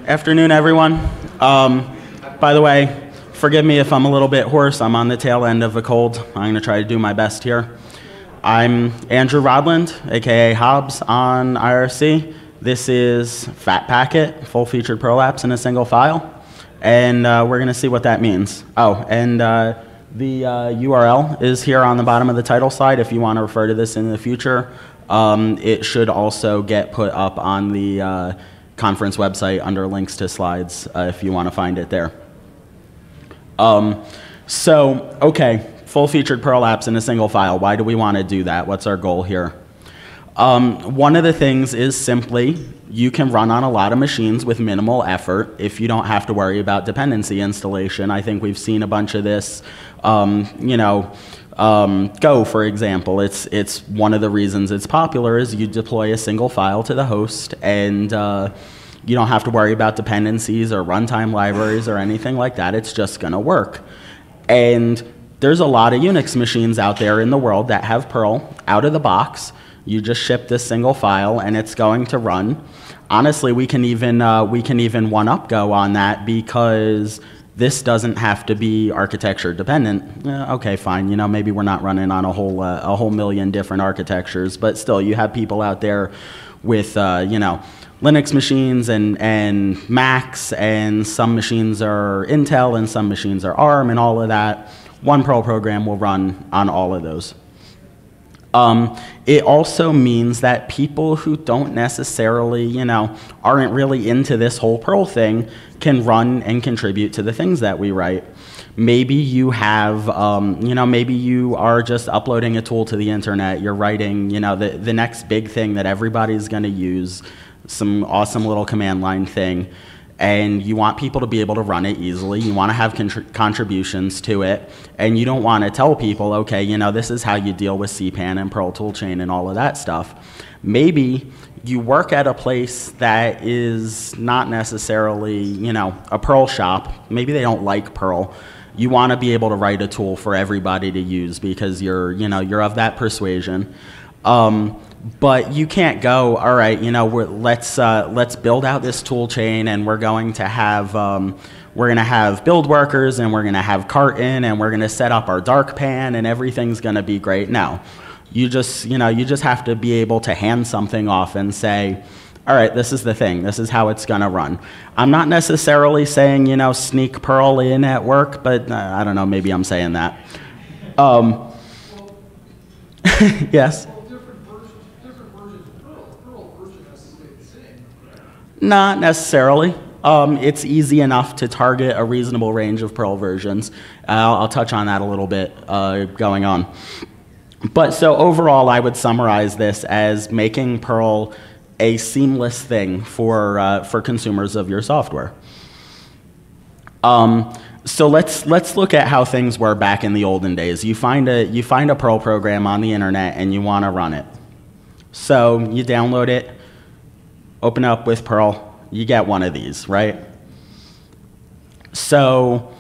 Afternoon, everyone. By the way, forgive me if I'm a little bit hoarse. I'm on the tail end of a cold. I'm going to try to do my best here. I'm Andrew Rodland, aka Hobbs on IRC. This is FatPacker, full-featured Perl apps in a single file. And we're going to see what that means. Oh, and the URL is here on the bottom of the title slide if you want to refer to this in the future. It should also get put up on the conference website under links to slides if you want to find it there. Okay, full-featured Perl apps in a single file. Why do we want to do that? What's our goal here? One of the things is simply you can run on a lot of machines with minimal effort if you don't have to worry about dependency installation. I think we've seen a bunch of this, Go, for example. It's one of the reasons it's popular is you deploy a single file to the host and you don't have to worry about dependencies or runtime libraries or anything like that. It's just going to work. And there's a lot of Unix machines out there in the world that have Perl out of the box. You just ship this single file and it's going to run. Honestly, we can even one-up Go on that because this doesn't have to be architecture dependent. Okay, fine. Maybe we're not running on a whole million different architectures, but still, you have people out there with Linux machines and Macs, and some machines are Intel and some machines are ARM and all of that. One Perl program will run on all of those. It also means that people who don't necessarily, aren't really into this whole Perl thing can run and contribute to the things that we write. Maybe you have, maybe you are just uploading a tool to the internet. You're writing, the next big thing that everybody's going to use, some awesome little command line thing. And you want people to be able to run it easily. You want to have contributions to it. And you don't want to tell people, okay, this is how you deal with CPAN and Perl toolchain and all of that stuff. Maybe you work at a place that is not necessarily, a Perl shop. Maybe they don't like Perl. You want to be able to write a tool for everybody to use because you're of that persuasion. But you can't go, all right, let's build out this tool chain and we're going to have build workers and we're going to have Carton and we're going to set up our dark pan and everything's going to be great. No, you just have to be able to hand something off and say, all right, this is the thing. This is how it's going to run. I'm not necessarily saying, sneak Perl in at work, but I don't know, maybe I'm saying that. Yes? Not necessarily. It's easy enough to target a reasonable range of Perl versions. I'll touch on that a little bit going on. But so overall, I would summarize this as making Perl a seamless thing for consumers of your software. So let's look at how things were back in the olden days. You find a Perl program on the internet and you want to run it. So you download it. Open up with Perl, you get one of these, right? So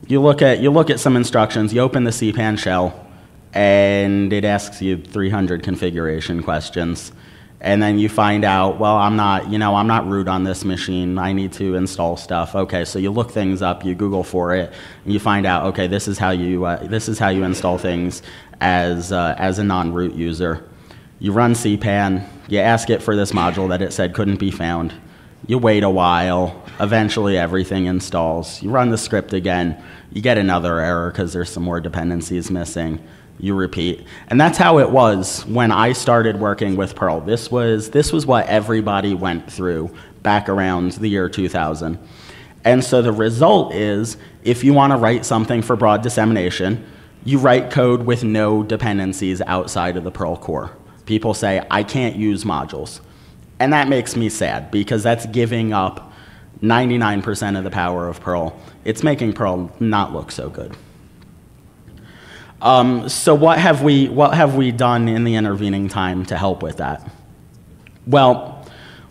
you look at some instructions, you open the CPAN shell, and it asks you 300 configuration questions. And then you find out, well, I'm not root on this machine, I need to install stuff. Okay, so you look things up, you Google for it, and you find out, okay, this is how you install things as a non-root user. You run CPAN, you ask it for this module that it said couldn't be found. You wait a while, eventually everything installs. You run the script again, you get another error because there's some more dependencies missing. You repeat. And that's how it was when I started working with Perl. This was what everybody went through back around the year 2000. And so the result is, if you want to write something for broad dissemination, you write code with no dependencies outside of the Perl core. People say, I can't use modules. And that makes me sad because that's giving up 99% of the power of Perl. It's making Perl not look so good. So what have we done in the intervening time to help with that? Well,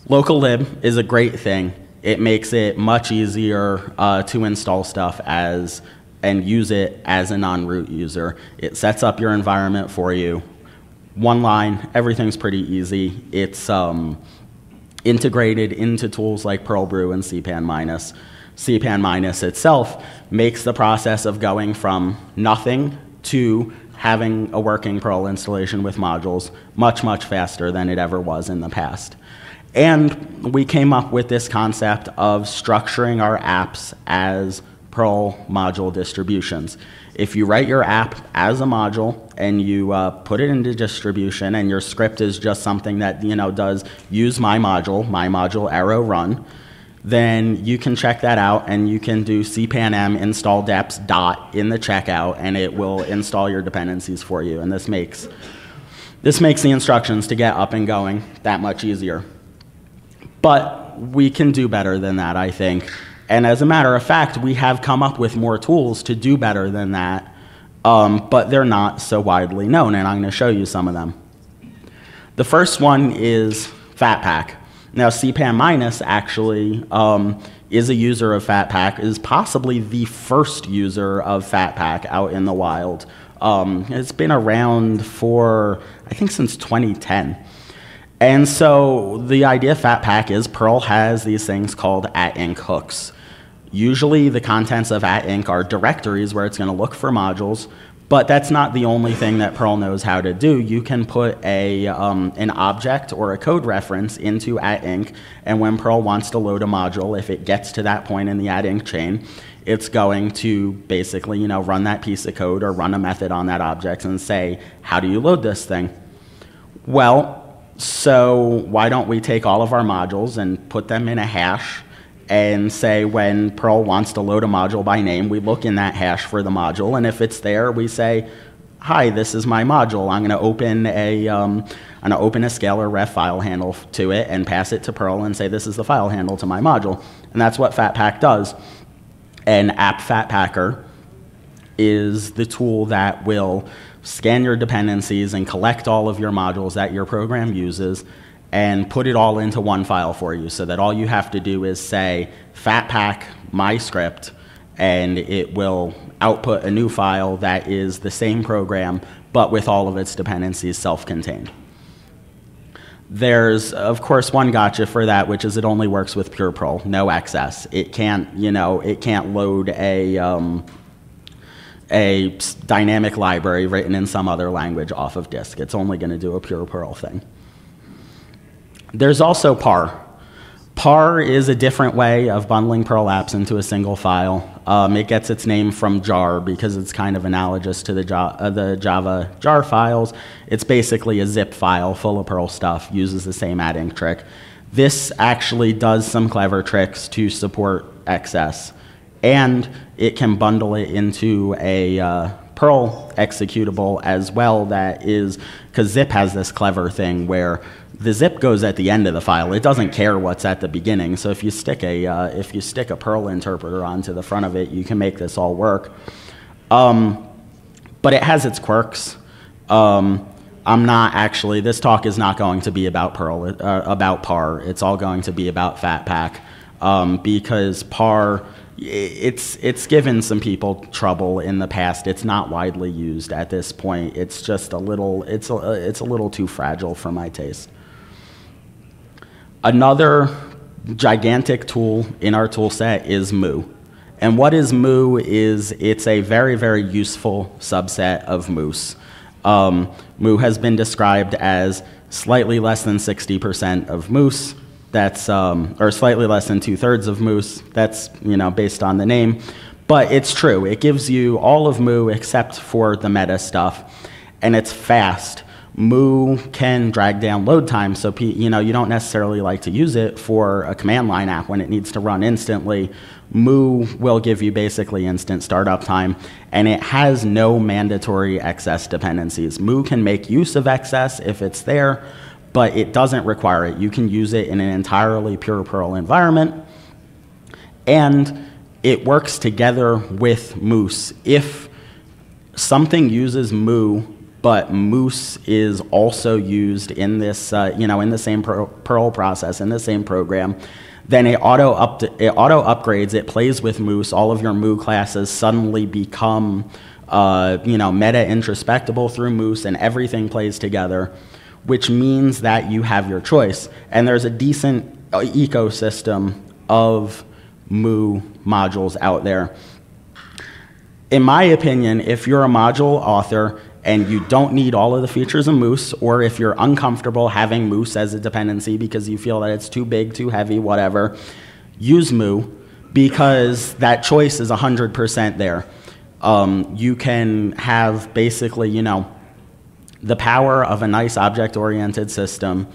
local lib is a great thing. It makes it much easier to install stuff and use it as a non-root user. It sets up your environment for you. One line, everything's pretty easy. It's integrated into tools like Perl Brew and CPAN minus. CPAN minus itself makes the process of going from nothing to having a working Perl installation with modules much, much faster than it ever was in the past. And we came up with this concept of structuring our apps as Perl module distributions. If you write your app as a module and you put it into distribution, and your script is just something that does use my module arrow run, then you can check that out and you can do cpanm install deps dot in the checkout, and it will install your dependencies for you. And this makes the instructions to get up and going that much easier. But we can do better than that, I think. And as a matter of fact, we have come up with more tools to do better than that, but they're not so widely known, and I'm going to show you some of them. The first one is FatPack. Now, CPAN minus actually is a user of FatPack, is possibly the first user of FatPack out in the wild. It's been around for, I think, since 2010. And so the idea of FatPack is Perl has these things called @inc hooks. Usually the contents of @inc are directories where it's going to look for modules, but that's not the only thing that Perl knows how to do. You can put an object or a code reference into @inc, and when Perl wants to load a module, if it gets to that point in the @inc chain, it's going to basically run that piece of code or run a method on that object and say, how do you load this thing? Well, so why don't we take all of our modules and put them in a hash and say when Perl wants to load a module by name, we look in that hash for the module, and if it's there, we say, hi, this is my module. I'm going to open a scalar ref file handle to it and pass it to Perl and say this is the file handle to my module. And that's what FatPack does. And app FatPacker is the tool that will scan your dependencies and collect all of your modules that your program uses and put it all into one file for you, so that all you have to do is say FatPack my script, and it will output a new file that is the same program but with all of its dependencies self-contained. There's, of course, one gotcha for that, which is it only works with pure Perl, no XS. It can't, it can't load a dynamic library written in some other language off of disk. It's only going to do a pure Perl thing. There's also PAR. PAR is a different way of bundling Perl apps into a single file. It gets its name from jar because it's kind of analogous to the Java jar files. It's basically a zip file full of Perl stuff, uses the same @inc trick. This actually does some clever tricks to support XS, and it can bundle it into a Perl executable as well. That is, because zip has this clever thing where the zip goes at the end of the file. It doesn't care what's at the beginning. So if you stick a Perl interpreter onto the front of it, you can make this all work. But it has its quirks. This talk is not going to be about Perl, about PAR. It's all going to be about FatPack, because PAR, it's given some people trouble in the past. It's not widely used at this point. It's just a little too fragile for my taste. Another gigantic tool in our tool set is Moo. And what is Moo is it's a very, very useful subset of Moose. Moo has been described as slightly less than 60% of Moose. That's, or slightly less than 2/3 of Moose. That's, based on the name. But it's true. It gives you all of Moo except for the meta stuff. And it's fast. Moo can drag down load time, so you don't necessarily like to use it for a command line app when it needs to run instantly. Moo will give you basically instant startup time, and it has no mandatory XS dependencies. Moo can make use of XS if it's there, but it doesn't require it. You can use it in an entirely pure Perl environment, and it works together with Moose. If something uses Moo, but Moose is also used in this, in the same Perl process, in the same program, then it auto upgrades, it plays with Moose. All of your Moo classes suddenly become, meta introspectable through Moose, and everything plays together. which means that you have your choice. And there's a decent ecosystem of Mu modules out there. In my opinion, if you're a module author and you don't need all of the features of Moose, or if you're uncomfortable having Moose as a dependency because you feel that it's too big, too heavy, whatever, use Mu, because that choice is 100% there. You can have basically, you know, the power of a nice object-oriented system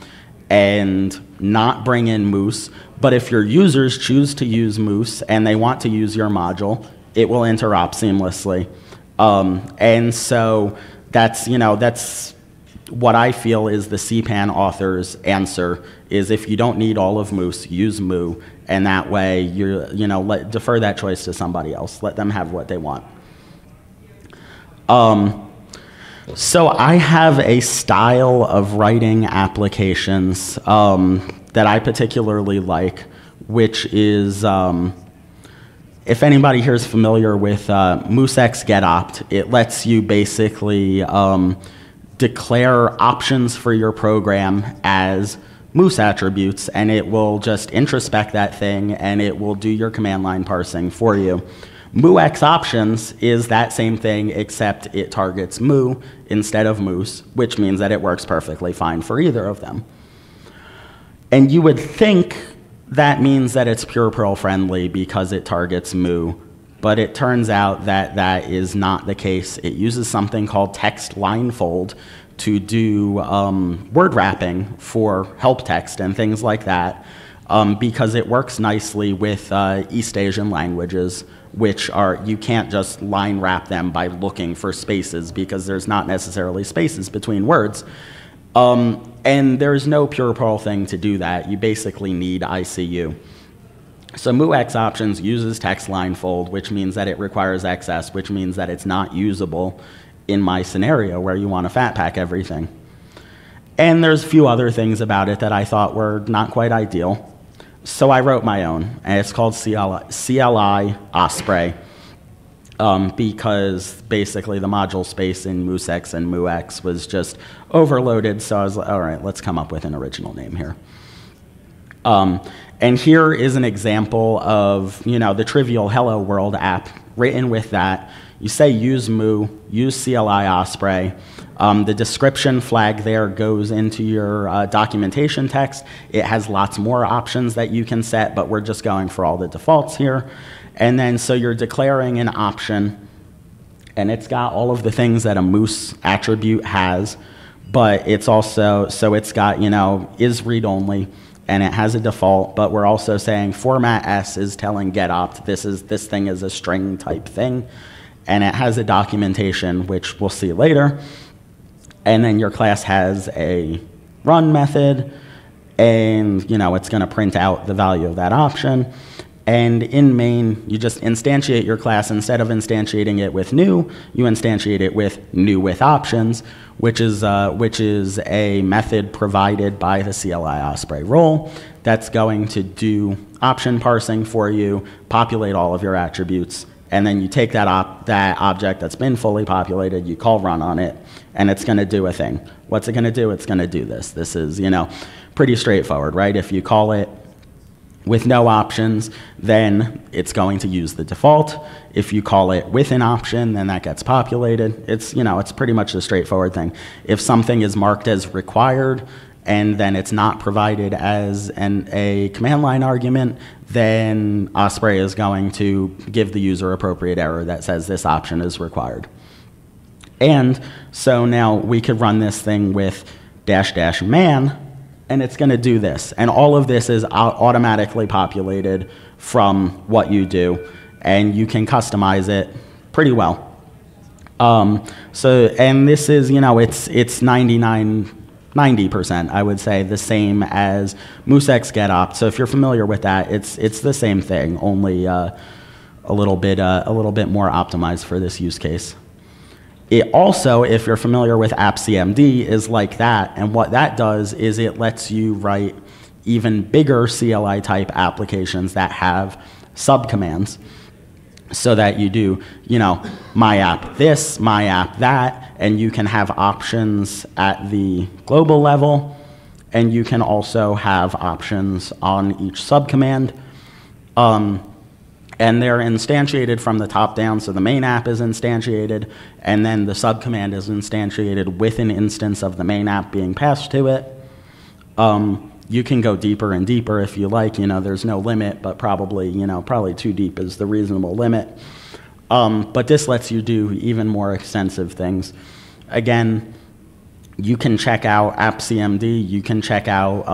and not bring in Moose, but if your users choose to use Moose and they want to use your module, it will interop seamlessly. And so that's, you know, that's what I feel is the CPAN author's answer, is if you don't need all of Moose, use Mu, and that way you're, you know, defer that choice to somebody else. Let them have what they want. So I have a style of writing applications that I particularly like, which is, if anybody here is familiar with moosex getopt, it lets you basically declare options for your program as Moose attributes, and it will just introspect that thing, and it will do your command line parsing for you. Muex options is that same thing, except it targets Mu instead of Moose, which means that it works perfectly fine for either of them. And you would think that means that it's pure Perl friendly because it targets Mu, but it turns out that that is not the case. It uses something called text line fold to do word wrapping for help text and things like that, because it works nicely with East Asian languages, which are, you can't just line wrap them by looking for spaces because there's not necessarily spaces between words. And there's no pure Perl thing to do that. You basically need ICU. So Muex options uses text line fold, which means that it requires XS, which means that it's not usable in my scenario where you want to FatPack everything. And there's a few other things about it that I thought were not quite ideal. So I wrote my own, and it's called CLI Osprey, because basically the module space in moosex and muex was just overloaded, so I was like, all right, let's come up with an original name here. And here is an example of, you know, the trivial Hello World app written with that. You say use Mu, use CLI Osprey. The description flag there goes into your documentation text. It has lots more options that you can set, but we're just going for all the defaults here. And then so you're declaring an option, and it's got all of the things that a Moose attribute has, but it's also, so it's got, you know, is read-only, and it has a default, but we're also saying format S is telling getopt, this thing is a string type thing, and it has a documentation, which we'll see later. And then your class has a run method, and, you know, it's going to print out the value of that option. And in main, you just instantiate your class. Instead of instantiating it with new, you instantiate it with new with options, which is a method provided by the CLI Osprey role that's going to do option parsing for you, populate all of your attributes, and then you take that object that's been fully populated, you call run on it, and it's going to do a thing. What's it going to do? It's going to do this. This is, you know, pretty straightforward, right? If you call it with no options, then it's going to use the default. If you call it with an option, then that gets populated. It's, you know, it's pretty much a straightforward thing. If something is marked as required and then it's not provided as a command line argument, then Osprey is going to give the user appropriate error that says this option is required. And so now we could run this thing with -- man, and it's going to do this. And all of this is automatically populated from what you do, and you can customize it pretty well. And this is, you know, it's 90%, I would say, the same as moosex getopt. So if you're familiar with that, it's the same thing, only a little bit more optimized for this use case. It also, if you're familiar with appcmd, is like that, and what that does is it lets you write even bigger CLI type applications that have subcommands. so that you do, my app this, my app that, and you can have options at the global level, and you can also have options on each subcommand. And they're instantiated from the top down, so the main app is instantiated, and then the subcommand is instantiated with an instance of the main app being passed to it. You can go deeper and deeper if you like. There's no limit, but probably too deep is the reasonable limit. But this lets you do even more extensive things. Again, you can check out AppCMD. You can check out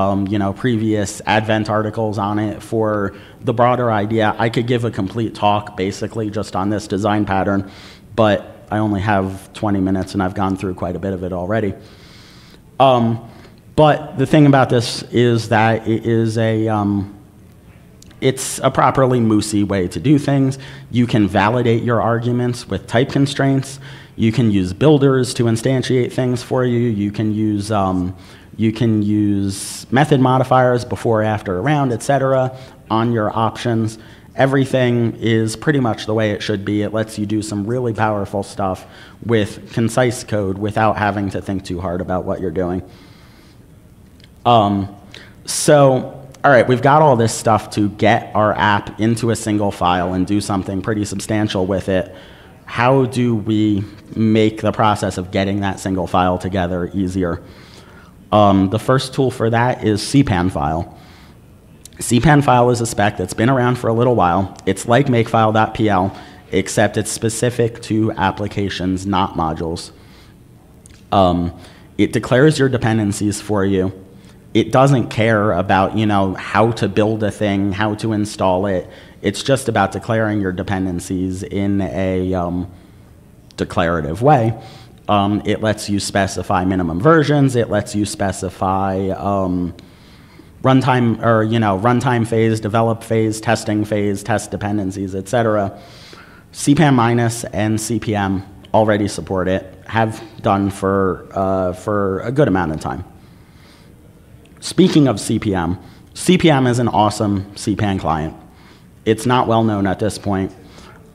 previous Advent articles on it for the broader idea. I could give a complete talk basically just on this design pattern, but I only have 20 minutes and I've gone through quite a bit of it already. But the thing about this is that it is it's a properly moosey way to do things. You can validate your arguments with type constraints. You can use builders to instantiate things for you. You can use method modifiers before, after, around, etc. on your options. Everything is pretty much the way it should be. It lets you do some really powerful stuff with concise code without having to think too hard about what you're doing. All right, we've got all this stuff to get our app into a single file and do something pretty substantial with it. How do we make the process of getting that single file together easier? The first tool for that is Sipan File. Sipan File is a spec that's been around for a little while. It's like makefile.pl, except it's specific to applications, not modules. It declares your dependencies for you. It doesn't care about, how to build a thing, how to install it. It's just about declaring your dependencies in a declarative way. It lets you specify minimum versions. It lets you specify runtime phase, develop phase, testing phase, test dependencies, etc. CPAN- and CPM already support it, have done for a good amount of time. Speaking of CPM, CPM is an awesome CPAN client. It's not well known at this point.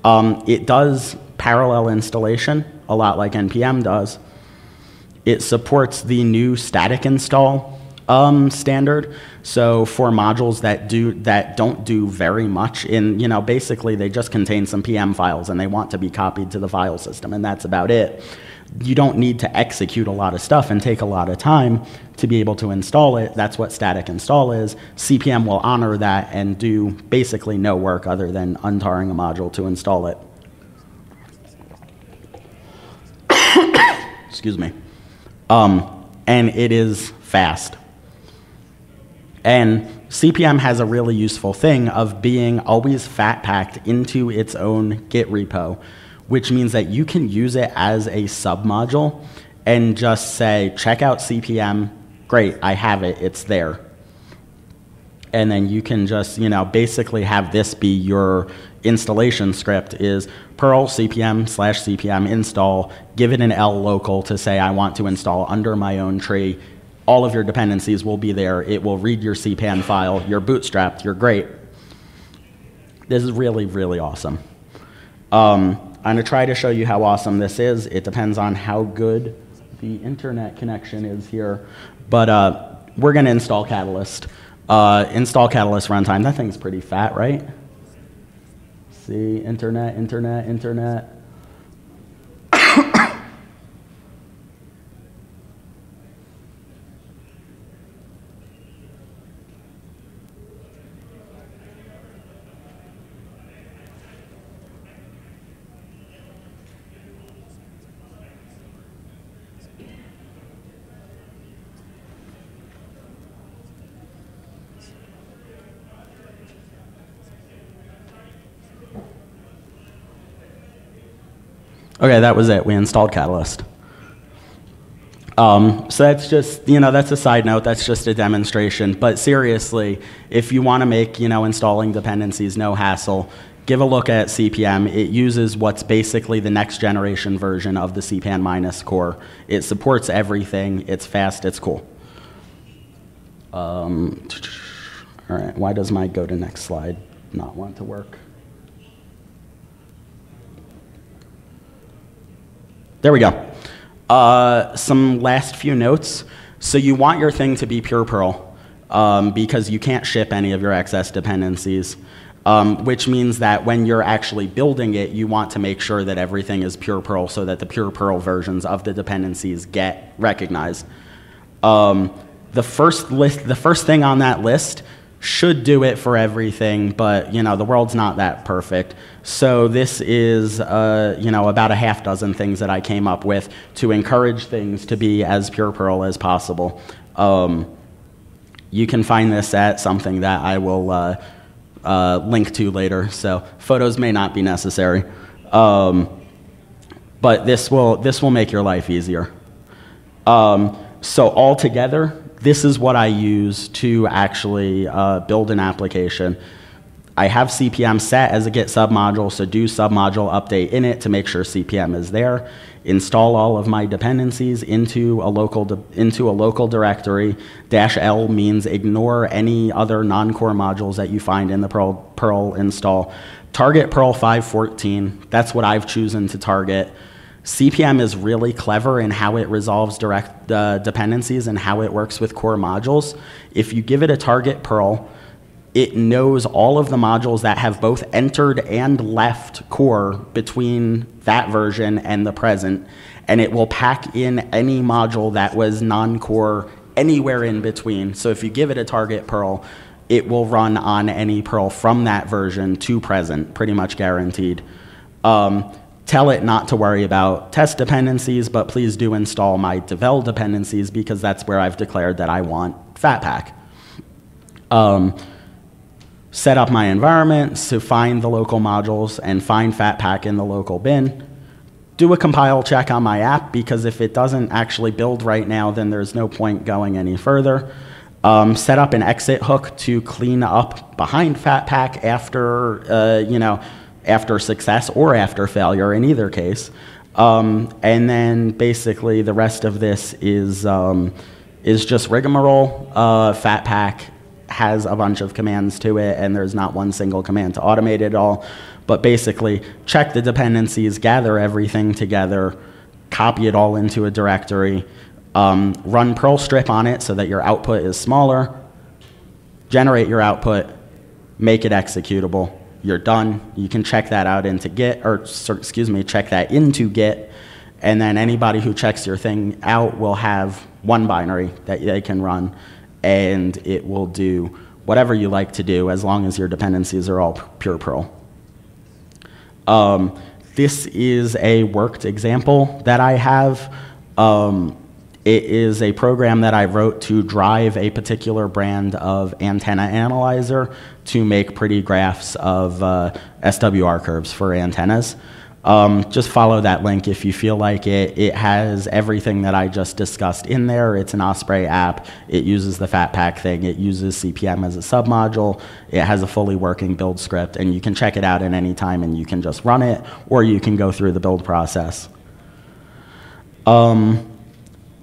It does parallel installation, a lot like NPM does. It supports the new static install standard. So for modules that don't do very much basically they just contain some PM files and they want to be copied to the file system, and that's about it. You don't need to execute a lot of stuff and take a lot of time to be able to install it. That's what static install is. CPM will honor that and do basically no work other than untarring a module to install it. Excuse me. And it is fast. And CPM has a really useful thing of being always FatPacked into its own Git repo, which means that you can use it as a submodule and just say, check out CPM, great, I have it, it's there. And then you can just, basically have this be your installation script is Perl CPM/CPM install, give it an L local to say I want to install under my own tree. All of your dependencies will be there. It will read your CPAN file. You're bootstrapped, you're great. This is really, really awesome. I'm going to try to show you how awesome this is. It depends on how good the internet connection is here. But we're going to install Catalyst. Install Catalyst runtime. That thing's pretty fat, right? See, internet. Okay, that was it. We installed Catalyst. So that's just, that's a side note. That's just a demonstration. But seriously, if you want to make, installing dependencies no hassle, give a look at CPM. It uses what's basically the next generation version of the CPAN- core. It supports everything. It's fast. It's cool. All right. Why does my go to next slide not want to work? There we go. Some last few notes. So you want your thing to be pure Perl because you can't ship any of your excess dependencies, which means that when you're actually building it, you want to make sure that everything is pure Perl so that the pure Perl versions of the dependencies get recognized. The first thing on that list should do it for everything, but you know, the world's not that perfect. So this is you know, about a half dozen things that I came up with to encourage things to be as pure Perl as possible. You can find this at something that I will link to later, so photos may not be necessary. But this will make your life easier. So altogether, this is what I use to actually build an application. I have CPM set as a Git submodule, so do submodule update in it to make sure CPM is there. Install all of my dependencies into a local directory. -L means ignore any other non-core modules that you find in the Perl install. Target Perl 5.14. That's what I've chosen to target. CPM is really clever in how it resolves direct dependencies and how it works with core modules. If you give it a target Perl, it knows all of the modules that have both entered and left core between that version and the present, and it will pack in any module that was non-core anywhere in between. So if you give it a target Perl, it will run on any Perl from that version to present, pretty much guaranteed. Tell it not to worry about test dependencies, but please do install my devel dependencies because that's where I've declared that I want FatPack. Set up my environment to find the local modules and find FatPack in the local bin. Do a compile check on my app because if it doesn't actually build right now, then there's no point going any further. Set up an exit hook to clean up behind FatPack after, you know, after success or after failure in either case. And then basically the rest of this is just rigmarole. FatPack has a bunch of commands to it and there's not one single command to automate it all. But basically check the dependencies, gather everything together, copy it all into a directory, run Perl strip on it so that your output is smaller, generate your output, make it executable. You're done. You can check that out into Git, or excuse me, check that into Git, and then anybody who checks your thing out will have one binary that they can run, and it will do whatever you like to do as long as your dependencies are all pure Perl. This is a worked example that I have. It is a program that I wrote to drive a particular brand of antenna analyzer to make pretty graphs of SWR curves for antennas. Just follow that link if you feel like it. It has everything that I just discussed in there. It's an Osprey app. It uses the FatPack thing. It uses CPM as a submodule. It has a fully working build script, and you can check it out at any time, and you can just run it, or you can go through the build process.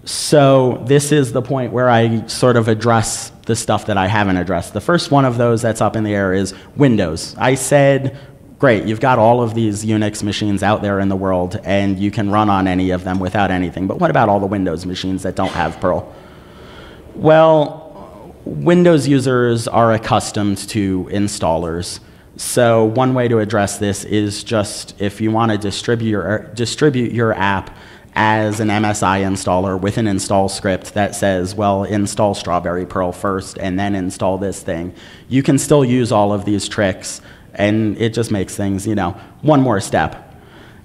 So this is the point where I sort of address the stuff that I haven't addressed. The first one of those that's up in the air is Windows. I said, great, you've got all of these Unix machines out there in the world, and you can run on any of them without anything. But what about all the Windows machines that don't have Perl? Well, Windows users are accustomed to installers. So one way to address this is just if you want to distribute your app as an MSI installer with an install script that says, well, install Strawberry Perl first and then install this thing. You can still use all of these tricks, and it just makes things, you know, one more step.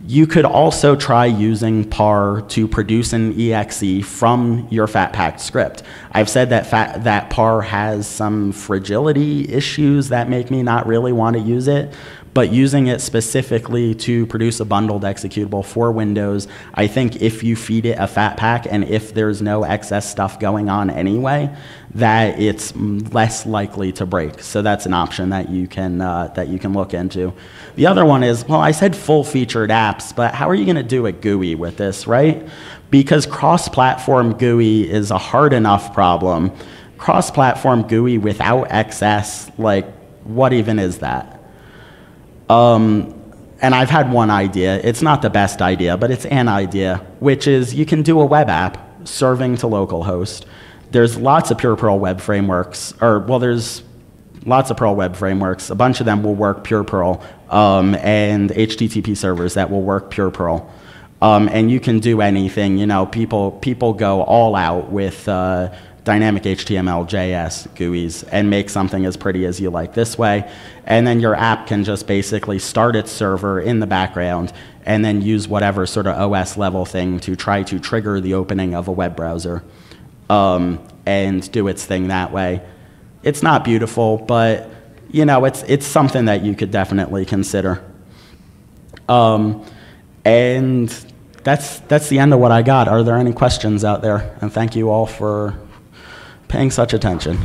You could also try using par to produce an exe from your FatPack script. I've said that par has some fragility issues that make me not really want to use it, but using it specifically to produce a bundled executable for Windows, I think if you feed it a FatPack and if there's no excess stuff going on anyway, that it's less likely to break. So that's an option that you can look into. The other one is, well, I said full-featured apps, but how are you going to do a GUI with this, right? Because cross-platform GUI is a hard enough problem. Cross-platform GUI without XS, like, what even is that? and I've had one idea. It's not the best idea, but it's an idea, which is you can do a web app serving to localhost. There's lots of pure Perl web frameworks, there's lots of Perl web frameworks. A bunch of them will work pure Perl, and HTTP servers that will work pure Perl. And you can do anything. You know, people go all out with dynamic HTML, JS, GUIs, and make something as pretty as you like this way. And then your app can just basically start its server in the background and then use whatever sort of OS level thing to try to trigger the opening of a web browser and do its thing that way. It's not beautiful, but you know, it's something that you could definitely consider. And that's the end of what I got. Are there any questions out there? And thank you all for paying such attention.